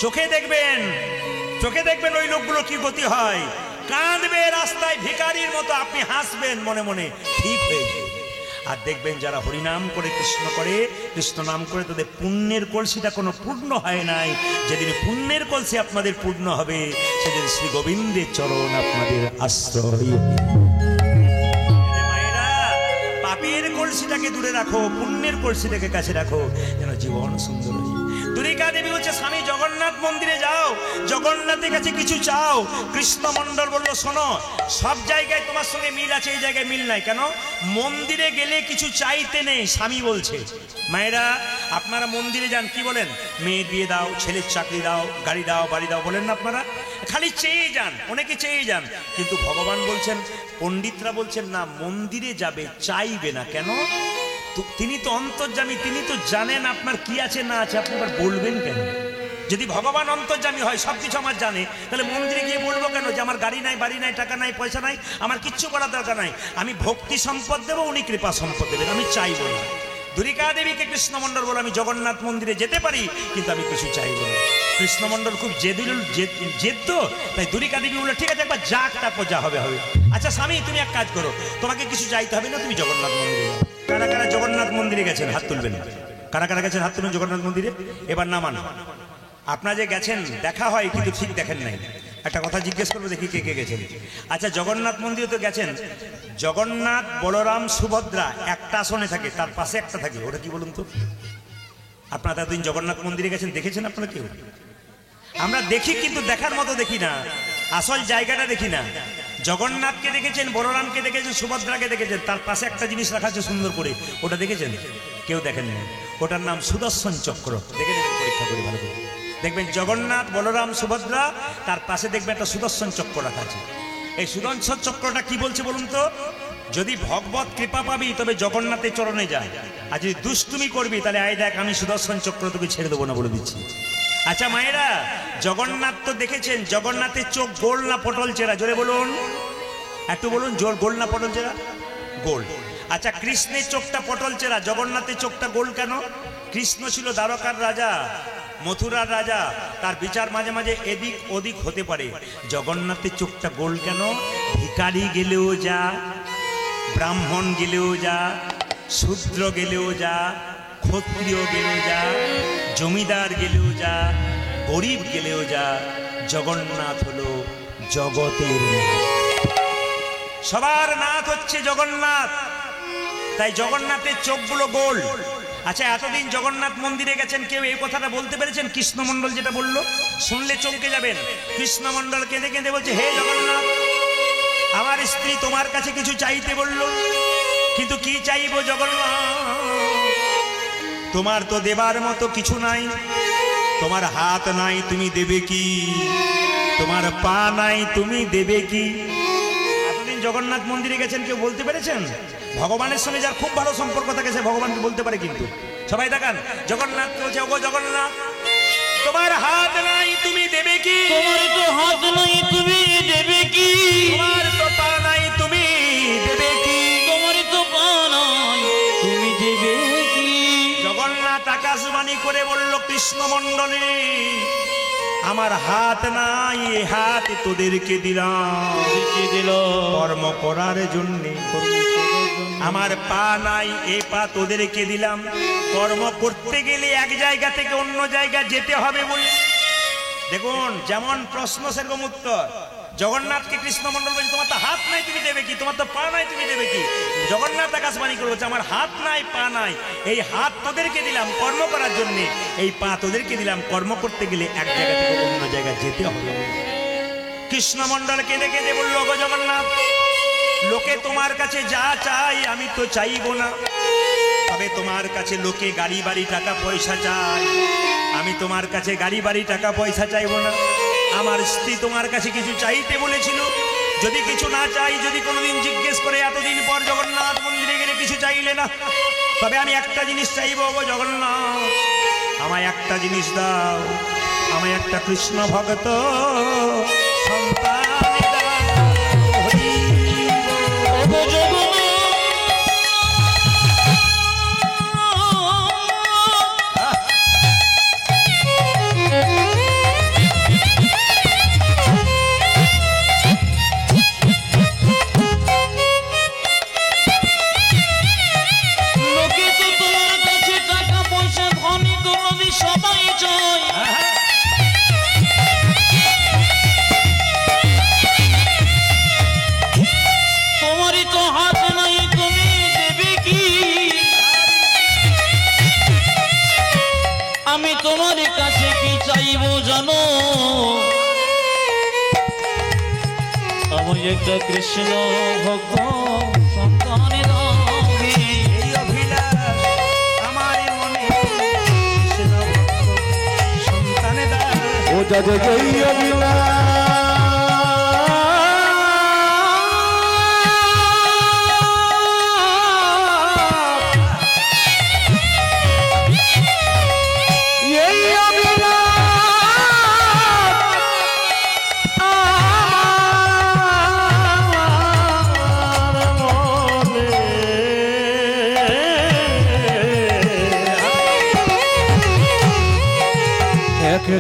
চোখে দেখবেন ওই লোকগুলো কি গতি হয়, কাঁদবে রাস্তায় ভিখারির মতো, আপনি হাসবেন মনে মনে, ঠিক হয়েছে। আর দেখবেন যারা হরিনাম করে, কৃষ্ণ করে, কৃষ্ণ নাম করে, তাদের পুণ্যের কলসিটা কোনো পূর্ণ হয় নাই। যেদিন পুণ্যের কলসি আপনাদের পূর্ণ হবে, সেদিন শ্রী গোবিন্দের চরণ আপনাদের আশ্রয়। মায়েরা, পাপের কলসিটাকে দূরে রাখো, পুণ্যের কলসিটাকে কাছে রাখো, যেন জীবন সুন্দর হয়। দুর্গা দেবী বলছে, স্বামী জগন্নাথ মন্দিরে যাও, জগন্নাথের কাছে কিছু চাও। কৃষ্ণমণ্ডল বলল, শোনো, সব জায়গায় তোমার সঙ্গে মিল আছে, এই জায়গায় মিল নাই। কেন? মন্দিরে গেলে কিছু চাইতে নেই, স্বামী বলছে। মায়েরা, আপনারা মন্দিরে যান, কি বলেন? মেয়ের বিয়ে দাও, ছেলের চাকরি দাও, গাড়ি দাও, বাড়ি দাও, বলেন না আপনারা? খালি চেয়ে যান, অনেকে চেয়ে যান। কিন্তু ভগবান বলছেন, পণ্ডিতরা বলছেন, না, মন্দিরে যাবে, চাইবে না। কেন? তিনি তো অন্তর্যামী, তিনি তো জানেন আপনার কি আছে না আছে, আপনি আবার বলবেন কেন? যদি ভগবান অন্তর্যামী হয়, সবকিছু আমার জানে, তাহলে মন্দিরে গিয়ে বলবো কেন যে আমার গাড়ি নাই, বাড়ি নাই, টাকা নাই, পয়সা নাই, আমার কিচ্ছু করার দরকার নাই, আমি ভক্তি সম্পদ দেবো, উনি কৃপা সম্পদ দেবেন, আমি চাইব না। দুর্গা দেবীকে কৃষ্ণমণ্ডল বলে, আমি জগন্নাথ মন্দিরে যেতে পারি, কিন্তু আমি কিছু চাইব না। কৃষ্ণমণ্ডল খুব জেদ তো, তাই দুর্গা দেবী বলে, ঠিক আছে, একবার যাক, তারপর যা হবে হবে। আচ্ছা স্বামী, তুমি এক কাজ করো, তোমাকে কিছু চাইতে হবে না, তুমি জগন্নাথ মন্দিরে যাও। কারা কারা জগন্নাথ মন্দিরে গেছেন হাত তুলবেন? কারা কারা গেছেন হাত তুলবেন জগন্নাথ মন্দিরে? এবার নামান। আপনারা যে গেছেন, দেখা হয় কিন্তু ঠিক দেখেন নাই। একটা কথা জিজ্ঞেস করবো, দেখি কে কে গেছেন। আচ্ছা, জগন্নাথ মন্দিরে তো গেছেন, জগন্নাথ, বলরাম, সুভদ্রা একটা আসনে থাকে, তার পাশে একটা থাকে, ওটা কি বলুন তো? আপনারা এতদিন জগন্নাথ মন্দিরে গেছেন, দেখেছেন আপনারা কেউ? আমরা দেখি, কিন্তু দেখার মতো দেখি না, আসল জায়গাটা দেখি না। জগন্নাথকে দেখেছেন, বলরামকে দেখেছেন, সুভদ্রাকে দেখেছেন, তার পাশে একটা জিনিস রাখা আছে সুন্দর করে, ওটা দেখেছেন? কেউ দেখেননি। ওটার নাম সুদর্শন চক্র। দেখে নেবেন, পরীক্ষা করে ভালো করে দেখবেন। জগন্নাথ, বলরাম, সুভদ্রা, তার পাশে দেখবেন একটা সুদর্শন চক্র রাখা আছে। এই সুদর্শন চক্রটা কি বলছে বলুন তো? যদি ভগবত কৃপা পাবি, তবে জগন্নাথের চরণে যায়, আর যদি দুষ্টুমি করবি, তাহলে আয় দেখ, আমি সুদর্শন চক্র তোকে ছেড়ে দেবো না, বলে দিচ্ছি। আচ্ছা মায়েরা, জগন্নাথ তো দেখেছেন, জগন্নাথের চোখ গোল না পটল চেরা? জোরে বলুন, একটু বলুন, জোর, গোল না পটল চেরা? গোল। আচ্ছা, কৃষ্ণের চোখটা পটল চেরা, জগন্নাথের চোখটা গোল কেন? কৃষ্ণ ছিল দ্বারকার রাজা, মথুরার রাজা, তার বিচার মাঝে মাঝে এদিক ওদিক হতে পারে। জগন্নাথের চোখটা গোল কেন? ভিখারি গেলেও যা, ব্রাহ্মণ গেলেও যা, শূদ্র গেলেও যা, ক্ষত্রিয় গেলেও যা, জমিদার গেলেও যা, গরিব গেলেও যা, জগন্নাথ হলো জগতের নাথ। সবার নাথ হচ্ছে জগন্নাথ, তাই জগন্নাথের চোখগুলো গোল। আচ্ছা, এতদিন জগন্নাথ মন্দিরে গেছেন, কেউ এই কথাটা বলতে পেরেছেন? কৃষ্ণমণ্ডল যেটা বললো, শুনলে চমকে যাবেন। কৃষ্ণমণ্ডল কেঁদে কেঁদে বলছে, হে জগন্নাথ, আমার স্ত্রী তোমার কাছে কিছু চাইতে বলল, কিন্তু কি চাইবো জগন্নাথ? তোমার তো দেবার মতো কিছু নাই, তোমার হাত নাই, তুমি দেবে কি? তোমার পা নাই, তুমি দেবে কি? এতদিন জগন্নাথ মন্দিরে গেছেন, কেউ বলতে পেরেছেন? ভগবানের সঙ্গে যার খুব ভালো সম্পর্ক থাকে, সে ভগবানকে বলতে পারে। কিন্তু সবাই দেখান, জগন্নাথ বলছে, ওগো জগন্নাথ, তোমার হাত নাই, তুমি দেবে কি? তোমার তো হাত নাই, তুমি দেবে কি? তোমার তো পা নাই, তুমি দেবে কি? তোমার তো পা নাই, তুমি দেবে কি? জগন্নাথ আকাশবাণী করে বলল, কৃষ্ণমণ্ডলে, আমার হাত নাই, এ হাত তোদেরকে দিলাম, কর্ম করার জন্য। আমার পা নাই, এ পা তোদেরকে দিলাম, কর্ম করতে গেলে এক জায়গা থেকে অন্য জায়গা যেতে হবে বলে। দেখুন, যেমন প্রশ্ন সেরকম উত্তর। জগন্নাথকে কৃষ্ণমণ্ডল বলছে, তোমার তো হাত নাই, তুমি দেবে কি? তোমার তো পা নাই, তুমি দেবে কি? জগন্নাথ আকাশবাণী করে বলছে, আমার হাত নাই, পা নাই, এই হাত তোদেরকে দিলাম কর্ম করার জন্য, এই পা তোদেরকে দিলাম কর্ম করতে গেলে এক জায়গা থেকে অন্য জায়গা যেতে হবে। কৃষ্ণমণ্ডল কেঁদে কেঁদে বলল, গো জগন্নাথ, লোকে তোমার কাছে যা চাই আমি তো চাইবো না, তবে তোমার কাছে লোকে গাড়ি বাড়ি টাকা পয়সা চাই, আমি তোমার কাছে গাড়ি বাড়ি টাকা পয়সা চাইবো না। আমার স্ত্রী তোমার কাছে কিছু চাইতে বলেছিল, যদি কিছু না চাই, যদি কোনোদিন জিজ্ঞেস করে এতদিন পর জগন্নাথ মন্দিরে গেলে কিছু চাইলে না, তবে আমি একটা জিনিস চাইবো, গো জগন্নাথ, আমায় একটা জিনিস দাও, আমায় একটা কৃষ্ণ ভক্ত সন্তান দাও। হরি বল। আমি তোমার কাছে কি চাইবো জানো? আমি একটা কৃষ্ণ ভক্ত সন্তানের দাবি। এই অভিলাষ আমার মনে, কৃষ্ণ ভক্ত সন্তানে দাও। ও যাজে এই অভিলাষ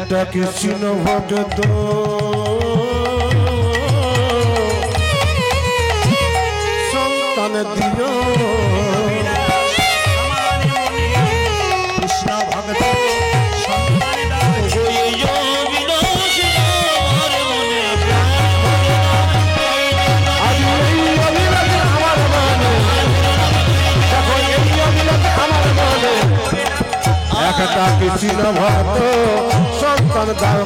একটা কৃষ্ণ ভক্ত সন্তান দিও। আমার মনে কৃষ্ণ ভক্ত সন্তানে দাও। আজ এই অভিলাষ আমার মনে, দেখো এই অভিলাষ আমার মনে, একটা কৃষ্ণ ভক্ত সন্তান দাও।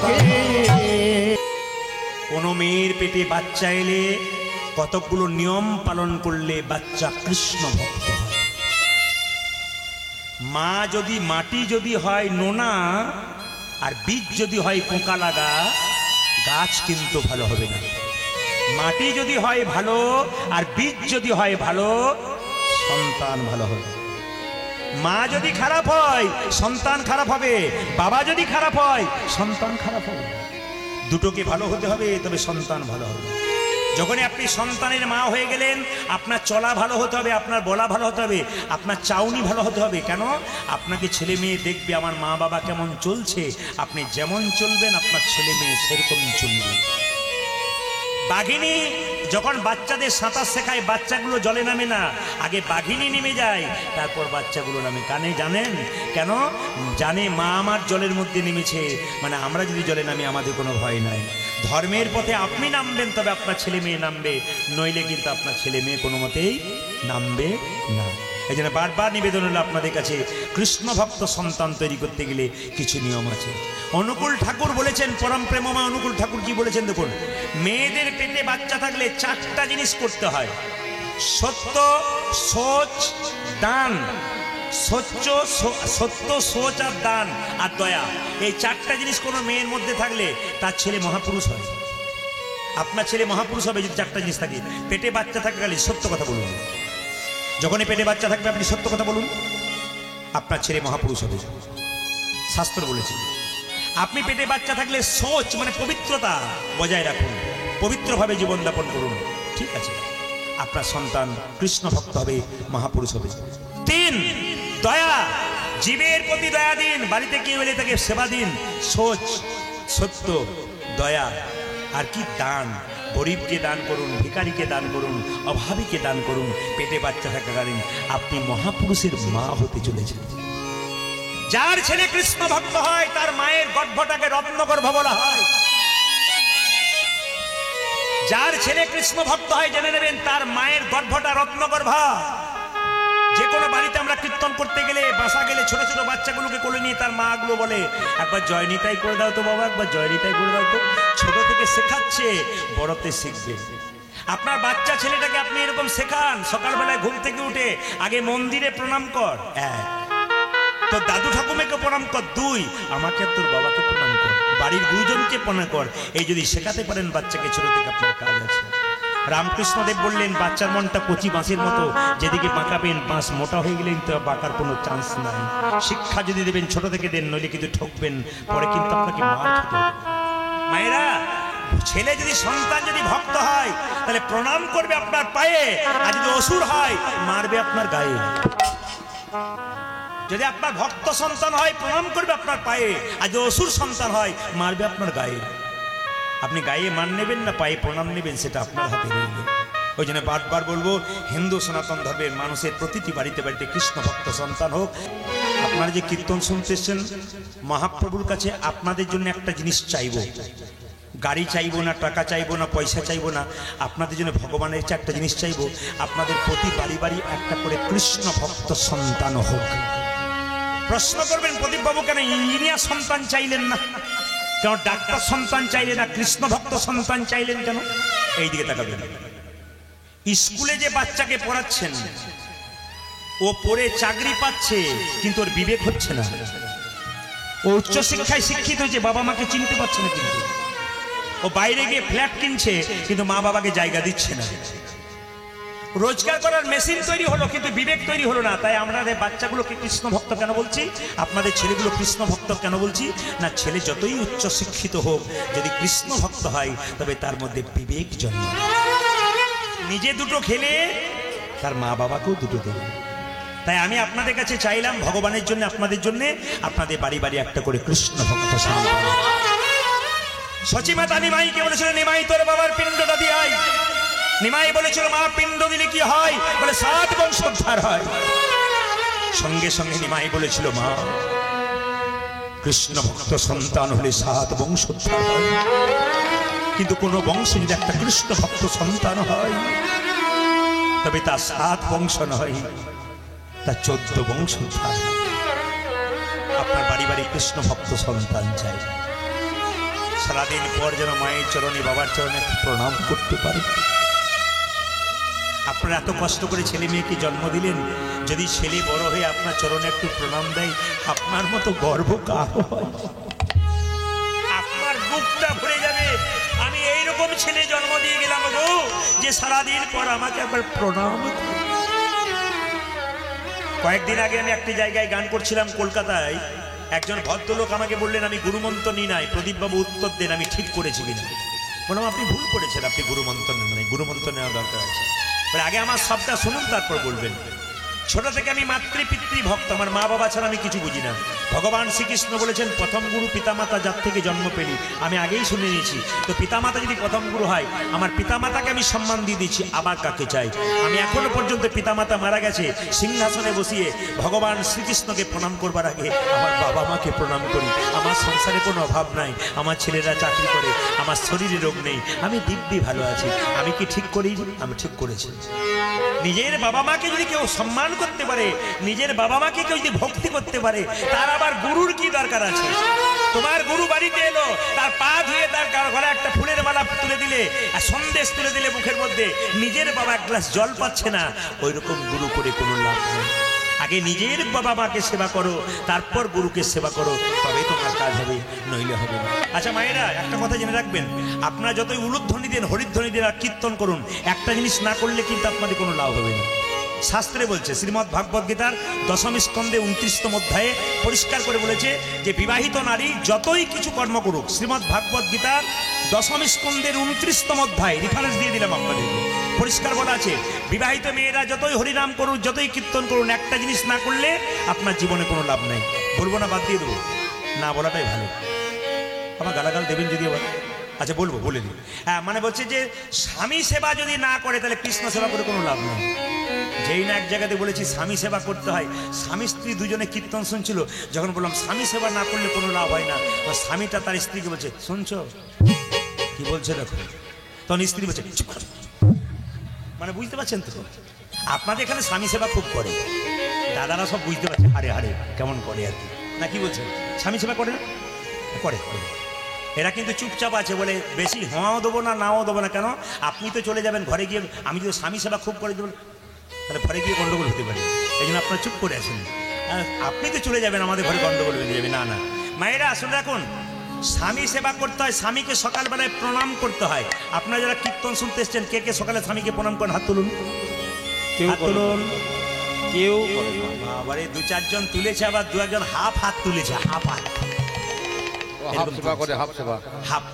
কোনো মেয়ের পেটে বাচ্চা এলে কতগুলো নিয়ম পালন করলে বাচ্চা কৃষ্ণ ভক্ত হয়। মা যদি মাটি যদি হয় নোনা আর বীজ যদি হয় পোকা লাগা, গাছ কিন্তু ভালো হবে না। মাটি যদি হয় ভালো আর বীজ যদি হয় ভালো, সন্তান ভালো হবে। মা যদি খারাপ হয় সন্তান খারাপ হবে, বাবা যদি খারাপ হয় সন্তান খারাপ হবে। দুটোকে ভালো হতে হবে, তবে সন্তান ভালো হবে। যখনই আপনি সন্তানের মা হয়ে গেলেন, আপনার চলা ভালো হতে হবে, আপনার বলা ভালো হতে হবে, আপনার চাউনি ভালো হতে হবে। কেন? আপনাকে ছেলে মেয়ে দেখবে আমার মা বাবা কেমন চলছে, আপনি যেমন চলবেন আপনার ছেলে মেয়ে সেরকম চলবে। বাঘিনী যখন বাচ্চাদের সাঁতার শেখায়, বাচ্চাগুলো জলে নামে না, আগে বাঘিনী নেমে যায়, তারপর বাচ্চাগুলো নামে। কানে জানেন কেন? জানে মা আমার জলের মধ্যে নেমেছে, মানে আমরা যদি জলে নামি আমাদের কোনো ভয় নাই। ধর্মের পথে আপনি নামবেন, তবে আপনার ছেলে মেয়ে নামবে, নইলে কিন্তু আপনার ছেলে মেয়ে কোনো মতেই নামবে না। এই জন্য বারবার নিবেদন হলো আপনাদের কাছে, কৃষ্ণ ভক্ত সন্তান তৈরি করতে গেলে কিছু নিয়ম আছে। অনুকূল ঠাকুর বলেছেন, পরম প্রেমময় অনুকূল ঠাকুর কি বলেছেন দেখুন, মেয়েদের পেটে বাচ্চা থাকলে 4টা জিনিস করতে হয়: সত্য, সোচ, দান। সত্য, সোচ আর দান আর দয়া। এই 4টা জিনিস কোনো মেয়ের মধ্যে থাকলে তার ছেলে মহাপুরুষ হয়। আপনার ছেলে মহাপুরুষ হবে যদি 4টা জিনিস থাকে। পেটে বাচ্চা থাকলে সত্য কথা বলুন, যখনই পেটে বাচ্চা থাকবে আপনি সত্য কথা বলুন, আপনার ছেলে মহাপুরুষ হবে, শাস্ত্র বলেছে। আপনি পেটে বাচ্চা থাকলে সোচ মানে পবিত্রতা বজায় রাখুন, পবিত্রভাবে জীবনযাপন করুন, ঠিক আছে? আপনার সন্তান কৃষ্ণ ভক্ত হবে, মহাপুরুষ হবে। 3, দয়া, জীবের প্রতি দয়া দিন, বাড়িতে কেউ এলে তাকে সেবা দিন। সোচ, সত্য, দয়া, আর কি? দান। গরিবকে দান করুন, ভিখারিকে দান করুন, অভাবীকে দান করুন। পেটে বাচ্চা থাকাকালীন আপনি মহাপুরুষের মা হতে চলেছেন। যার ছেলে কৃষ্ণ ভক্ত হয় তার মায়ের গর্ভটাকে রত্নগর্ভ বলা হয়। যার ছেলে কৃষ্ণ ভক্ত হয় জেনে নেবেন তার মায়ের গর্ভটা রত্নগর্ভা। যে কোনো বাড়িতে আমরা কীর্তন করতে গেলে, বাসা গেলে ছোট ছোট বাচ্চাগুলোকে কোলে নিয়ে তার মা গুলো বলে, একবার জয়নিতাই করে দাও তো বাবা, একবার জয়নিতাই করে দাও তো। ছোট থেকে শেখাচ্ছে, বড়তে শিখবে। আপনার বাচ্চা ছেলেটাকে আপনি এরকম শেখান, সকালবেলায় ঘুম থেকে উঠে আগে মন্দিরে প্রণাম কর, এক, তোর দাদু ঠাকুমাকে প্রণাম কর, দুই, আমাকে আর তোর বাবাকে প্রণাম কর, বাড়ির গুরুজনকে প্রণাম কর। এই যদি শেখাতে পারেন বাচ্চাকে ছোট থেকে, আপনার কাজ আছে। রামকৃষ্ণদেব বললেন, বাচ্চার মনটা কচি বাঁশের মতো, যেদিকে বাঁকাবেন বাঁশ মোটা হয়ে গেলে কিন্তু বাঁকার কোনো চান্স নাই। শিক্ষা যদি দেবেন ছোট থেকে দেন, নইলে কিন্তু ঠকবেন, পরে কিন্তু আপনাকে মার খেতে হবে। মায়েরা, ছেলে যদি, সন্তান যদি ভক্ত হয় তাহলে প্রণাম করবে আপনার পায়ে, আর যদি অসুর হয় মারবে আপনার গায়ে। যদি আপনার ভক্ত সন্তান হয় প্রণাম করবে আপনার পায়ে, আর যদি অসুর সন্তান হয় মারবে আপনার গায়ে। আপনি গায়ে মান নেবেন না পায়ে প্রণাম নেবেন, সেটা আপনার হাতে রইল। ওই জন্য বারবার বলবো, হিন্দু সনাতন ধর্মের মানুষের প্রতিটি বাড়িতে বাড়িতে কৃষ্ণ ভক্ত সন্তান হোক। আপনারা যে কীর্তন শুনতেছেন, মহাপ্রভুর কাছে আপনাদের জন্য একটা জিনিস চাইব, গাড়ি চাইবো না, টাকা চাইবো না, পয়সা চাইবো না, আপনাদের জন্য ভগবানের কাছে একটা জিনিস চাইবো, আপনাদের প্রতি বাড়ি বাড়ি একটা করে কৃষ্ণ ভক্ত সন্তান হোক। প্রশ্ন করবেন, প্রদীপ বাবু কেন ইঞ্জিনিয়ার সন্তান চাইলেন না, কেন ডাক্তার সন্তান চাইলেন না, কৃষ্ণ ভক্ত সন্তান চাইলেন কেন? এই দিকে তাকাবেন। স্কুলে যে বাচ্চাকে পড়াচ্ছেন, ও পড়ে চাকরি পাচ্ছে কিন্তু ওর বিবেক হচ্ছে না। ও উচ্চশিক্ষায় শিক্ষিত হয়েছে, বাবা মাকে চিনতে পারছে না, কিন্তু ও বাইরে গিয়ে ফ্ল্যাট কিনছে কিন্তু মা বাবাকে জায়গা দিচ্ছে না। রোজগার করার মেশিন তৈরি হলো কিন্তু বিবেক তৈরি হলো না। তাই আমাদের বাচ্চাগুলোকে কৃষ্ণ ভক্ত কেন বলছি, আপনাদের ছেলেগুলো কৃষ্ণ ভক্ত কেন বলছি না, ছেলে যতই উচ্চ শিক্ষিত হোক, যদি কৃষ্ণ ভক্ত হয় তবে তার মধ্যে বিবেক জন্মায়। নিজে দুটো খেলে তার মা বাবাকেও দুটো দেবে। তাই আমি আপনাদের কাছে চাইলাম, ভগবানের জন্য, আপনাদের জন্য, আপনাদের বাড়ি বাড়ি একটা করে কৃষ্ণ ভক্ত সন্তান। সচিমাতা নিমাইকে বলেছিল, নিমাই তোর বাবার পিণ্ডটা দিয়ে আয়। নিমাই বলেছিল, মা পিণ্ড দিলে কি হয়? বলে 7 বংশোদ্ধার হয়। সঙ্গে সঙ্গে নিমাই বলেছিল, মা কৃষ্ণ ভক্ত সন্তান হলে 7 বংশোদ্ধার হয়, কিন্তু কোন বংশে যদি একটা কৃষ্ণ ভক্ত সন্তান হয় তবে তা 7 বংশ নয়, তা 14 বংশোদ্ধার। আপনার বাড়ি বাড়ি কৃষ্ণ ভক্ত সন্তান চাই। সারাদিন পর যেন মায়ের চরণে, বাবার চরণে প্রণাম করতে পারে। আপনারা এত কষ্ট করে ছেলে মেয়েকে জন্ম দিলেন, যদি ছেলে বড় হয়ে আপনার চরণে একটু প্রণাম দেয়, আপনার মতো গর্ব কার হয়? আপনার বুকটা ভরে যাবে, আমি এইরকম ছেলে জন্ম দিয়ে গেলাম গো, যে সারাদিন পর আমাকে একবার প্রণাম। কয়েকদিন আগে আমি একটি জায়গায় গান করছিলাম কলকাতায়, একজন ভদ্রলোক আমাকে বললেন, আমি গুরুমন্ত্র নিই নাই, প্রদীপবাবু উত্তর দেন আমি ঠিক করেছি কিনা। বললাম, আপনি ভুল করেছেন, আপনি গুরুমন্ত্র নেন নাই, গুরুমন্ত্র নেওয়া দরকার আছে। আগে আমার সবটা শুনুন, তারপর বলবেন। ছোট থেকে আমি মাতৃপিতৃ ভক্ত, আমার মা বাবা ছাড়া আমি কিছু বুঝি না। ভগবান শ্রীকৃষ্ণ বলেছেন, প্রথম গুরু পিতামাতা, যার থেকে জন্ম পেলি। আমি আগেই শুনে নিয়েছি, তো পিতামাতা যদি প্রথম গুরু হয়, আমার পিতামাতাকে আমি সম্মান দিয়ে দিচ্ছি, আবার কাকে চাই? আমি এখনো পর্যন্ত পিতামাতা মারা গেছে, সিংহাসনে বসিয়ে ভগবান শ্রীকৃষ্ণকে প্রণাম করবার আগে আমার বাবা মাকে প্রণাম করি। আমার সংসারে কোনো অভাব নাই, আমার ছেলেরা চাকরি করে, আমার শরীরে রোগ নেই, আমি দিব্যি ভালো আছি। আমি কি ঠিক করি? আমি ঠিক করেছি। নিজের বাবা মাকে যদি কেউ সম্মান করতে পারে, নিজের বাবা মাকে কেউ যদি ভক্তি করতে পারে, তার আবার গুরুর কি দরকার আছে? তোমার গুরু বাড়িতে এলো, তার পা ধুয়ে তার ঘরে একটা ফুলের মালা তুলে দিলে, আর সন্দেশ তুলে দিলে মুখের মধ্যে, নিজের বাবা এক গ্লাস জল পাচ্ছে না, ওই রকম গুরু করে কোনো লাভ নেই। আগে নিজের বাবা মাকে সেবা করো, তারপর গুরুকে সেবা করো, তবে তোমার কাজ হবে, নইলে হবে না। আচ্ছা মায়েরা, একটা কথা জেনে রাখবেন, আপনারা যতই উলুধ্বনি দেন, হরিধ্বনি দেন আর কীর্তন করুন, একটা জিনিস না করলে কিন্তু আপনাদের কোনো লাভ হবে না। শাস্ত্রে বলছে, শ্রীমদ্ ভাগবত গীতার 10ম স্কন্ধে 29তম অধ্যায়ে পরিষ্কার করে বলেছে যে বিবাহিত নারী যতই কিছু কর্ম করুক, শ্রীমদ্ ভাগবত গীতার 10ম স্কন্ধের 29তম অধ্যায়, রেফারেন্স দিয়ে দিলাম আপনাদেরকে, পরিষ্কার বলা আছে, বিবাহিত মেয়েরা যতই হরিনাম করুন, যতই কীর্তন করুন, একটা জিনিস না করলে আপনার জীবনে কোনো লাভ নেই। বলবো না, বাদ দিয়ে দেবো, না বলাটাই ভালো। আমার গালাগাল দেবেন যদি আবার, আচ্ছা বলবো, বলে দিই। হ্যাঁ, মানে বলছে যে স্বামী সেবা যদি না করে তাহলে কৃষ্ণ সেবা করে কোনো লাভ নেই। যেই না এক জায়গাতে বলেছি স্বামী সেবা করতে হয়, স্বামী স্ত্রী দুজনে কীর্তন শুনছিল, যখন বললাম স্বামী সেবা না করলে কোনো লাভ হয় না, স্বামীটা তার স্ত্রীকে বলছে, শুনছো কি বলছে দেখো, তখন স্ত্রী বলছে, মানে বুঝতে পারছেন তো, আপনাদের এখানে স্বামী সেবা খুব করে। দাদারা সব বুঝতে পারছে হারে হারে কেমন করে আর কি, না কি বলছেন? স্বামী সেবা করে না? করে করে। এরা কিন্তু চুপচাপ আছে, বলে বেশি হওয়াও দেবো না, নাও দেবো না। কেন? আপনি তো চলে যাবেন ঘরে গিয়ে, আমি যদি স্বামী সেবা খুব করে দেবো তাহলে ঘরে গিয়ে গন্ডগোল হতে পারে, এই জন্য আপনারা চুপ করে আছেন। আপনি তো চলে যাবেন, আমাদের ঘরে গন্ডগোল বেঁধে যাবে। না না মায়েরা আসলে রাখুন, স্বামী সেবা করতে হয়, স্বামীকে সকালবেলায় প্রণাম করতে হয়। আপনারা যারা কীর্তন শুনতে এসছেন, কে কে সকালে স্বামীকে প্রণাম করেন? হাত তুলুন, কেউ হাত করে না। তুলুন। কেউ করে না। আবার এই 2-4 জন তুলেছে, আবার 2-1 জন হাফ হাত তুলেছে, হাফ হাত, হাফ সেবা করে, হাফ সেবা। হাফ।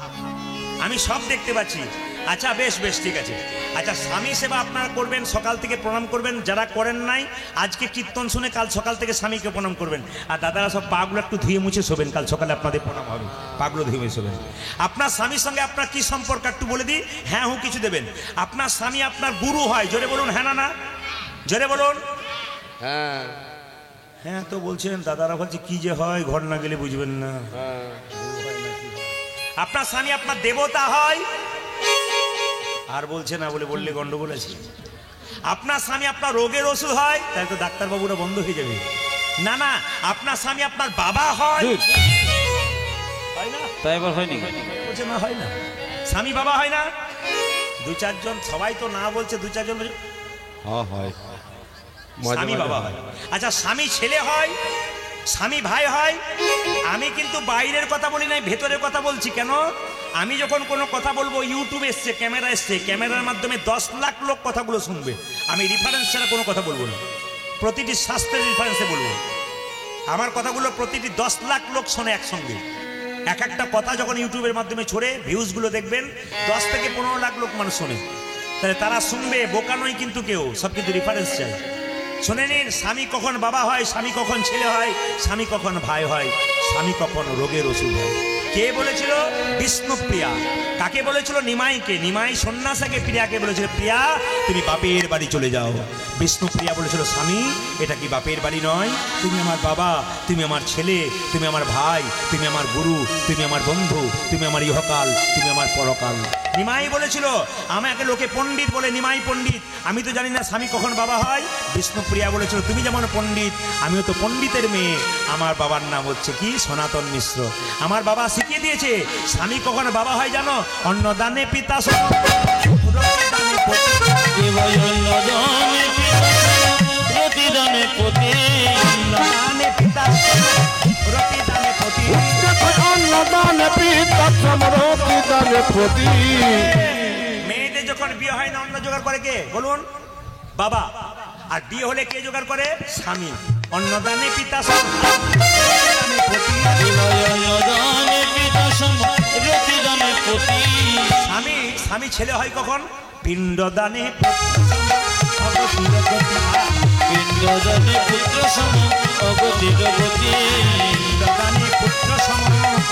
আমি সব দেখতে পাচ্ছি। আচ্ছা বেশ বেশ ঠিক আছে। আচ্ছা স্বামী সেবা আপনারা করবেন, সকাল থেকে প্রণাম করবেন। যারা করেন নাই আজকে কীর্তন শুনে কাল সকাল থেকে স্বামীকে প্রণাম করবেন। আর দাদারা সব পাগুলো একটু ধুয়ে মুছে শোবেন, কাল সকালে আপনাদের প্রণাম হবে, পাগুলো ধুয়ে মুছে শোবেন। আপনার স্বামীর সঙ্গে আপনার কি সম্পর্ক একটু বলে দিই, হ্যাঁ হুঁ কিছু দেবেন। আপনার স্বামী আপনার গুরু হয়, জোরে বলুন হ্যাঁ না না, জোরে বলুন হ্যাঁ হ্যাঁ। তো বলছেন দাদারা বলছে কি যে হয়, ঘর না গেলে বুঝবেন না। হ্যাঁ। আপনার স্বামী আপনার দেবতা হয়, আর বলছে না বলে বললে গন্ডগোল আছে। আপনার স্বামী আপনার রোগের ওষুধ হয়, তাই তো ডাক্তারবাবুরা বন্ধ হয়ে যাবে। না না, আপনার স্বামী আপনার বাবা হয়, হয় না? তাই এবার হয়নি। বলছে না হয় না, স্বামী বাবা হয় না। 2-4 জন, সবাই তো না বলছে, 2-4 জন বলছে হ্যাঁ হয়, মাঝে স্বামী মাঝে বাবা হয়। আচ্ছা স্বামী ছেলে হয়, স্বামী ভাই হয়। আমি কিন্তু বাইরের কথা বলি নাই, ভেতরের কথা বলছি। কেন? আমি যখন কোনো কথা বলবো, ইউটিউব এসছে, ক্যামেরা এসছে, ক্যামেরার মাধ্যমে 10 লাখ লোক কথাগুলো শুনবে। আমি রেফারেন্স ছাড়া কোনো কথা বলবো না, প্রতিটি শাস্ত্রের রেফারেন্সে বলবো। আমার কথাগুলো প্রতিটি 10 লাখ লোক শোনে একসঙ্গে। এক একটা কথা যখন ইউটিউবের মাধ্যমে ছড়ে, ভিউজগুলো দেখবেন 10 থেকে 15 লাখ লোক মানুষ শোনে। তাহলে তারা শুনবে, বোকা নয় কিন্তু কেউ, সব কিন্তু রেফারেন্স চাই। শুনে নিন, স্বামী কখন বাবা হয়, স্বামী কখন ছেলে হয়, স্বামী কখন ভাই হয়, স্বামী কখন রোগের ওষুধ হয়। কে বলেছিল? বিষ্ণুপ্রিয়া। কাকে বলেছিল? নিমাইকে। নিমাই সন্ন্যাসাকে প্রিয়াকে বলেছিল, প্রিয়া তুমি বাপের বাড়ি চলে যাও। বিষ্ণুপ্রিয়া বলেছিল, স্বামী এটা কি বাপের বাড়ি নয়? তুমি আমার বাবা, তুমি আমার ছেলে, তুমি আমার ভাই, তুমি আমার গুরু, তুমি আমার বন্ধু, তুমি আমার ইহকাল, তুমি আমার পরকাল। নিমাই বলেছিল, আমাকে লোকে পণ্ডিত বলে, নিমাই পণ্ডিত, আমি তো জানি না স্বামী কখন বাবা হয়। বিষ্ণুপ্রিয়া বলেছিল, তুমি যেমন পণ্ডিত, আমিও তো পণ্ডিতের মেয়ে। আমার বাবার নাম হচ্ছে কি? সনাতন মিশ্র। আমার বাবা শিখিয়ে দিয়েছে স্বামী কখন বাবা হয় জানো? অন্নদানে পিতা সম, রতিদানে পতি। কেবল অন্নদানে পিতা প্রতিদানে পতি। অন্নদানে পিতা সম, রতিদানে পতি। অন্নদানে পিতা সমরতি দানে প্রতি। মেয়েদের যখন বিয়ে হয় না, অন্ন জোগাড় করে কে বলুন? বাবা। আর বিয়ে হলে কে জোগাড় করে? স্বামী। অন্নদানে পিতা সম, রতিদানে পতি। কেবল অন্নদানে পিতা প্রতিদানে পতি। স্বামী ছেলে হয় কখন? পিণ্ডদানে অগতির গতি। পিণ্ডদানে পুত্র সম অগতির গতি। পিণ্ডদানে পুত্র সম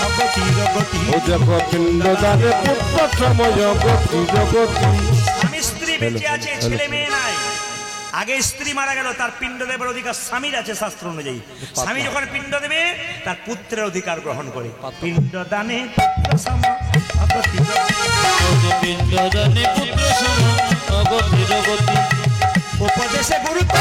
অগতির গতি। ও দেখো পিণ্ডদানে পুত্র সময় গতি জগতি। স্বামী স্ত্রী বেঁচে আছে, ছেলে মেয়ে নাই। আগে স্ত্রী মারা গেল, তার পিণ্ড দেবার অধিকার স্বামীর আছে শাস্ত্র অনুযায়ী। স্বামী যখন পিণ্ড দেবে, তার পুত্রের অধিকার গ্রহণ করে। পিণ্ডদানে পুত্র সম অগতির গতি। পিণ্ডদানে পুত্র সম অগতির গতি। উপদেশে গুরুত্ব